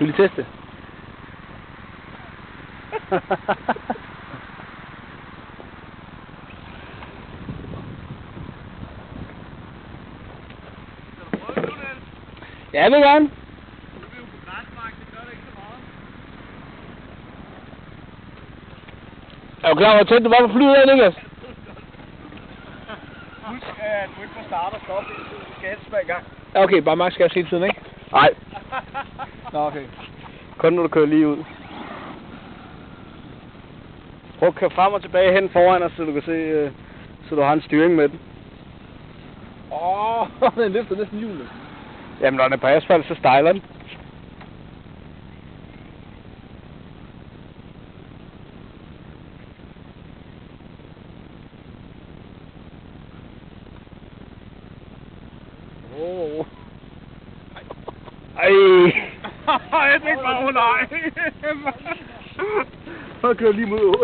Skal vi lige teste? Ja, jeg vil gerne. Er du klar over, hvor tæt du var på flyet her, Niklas? Husk, at du ikke får starte og stoppe, indtil du skal helst hver gang. Ja, okay, bare max gas hele tiden, ikke? Nej, Nå, okay. kun når du kører lige ud. Prøv at køre frem og tilbage hen foran os, så du kan se, så du har en styring med den. Den løfter næsten hjulet. Jamen, når den er på asfalt, så stejler den. Ej! Jeg tænkte bare, nej! Så kører lige mod åen.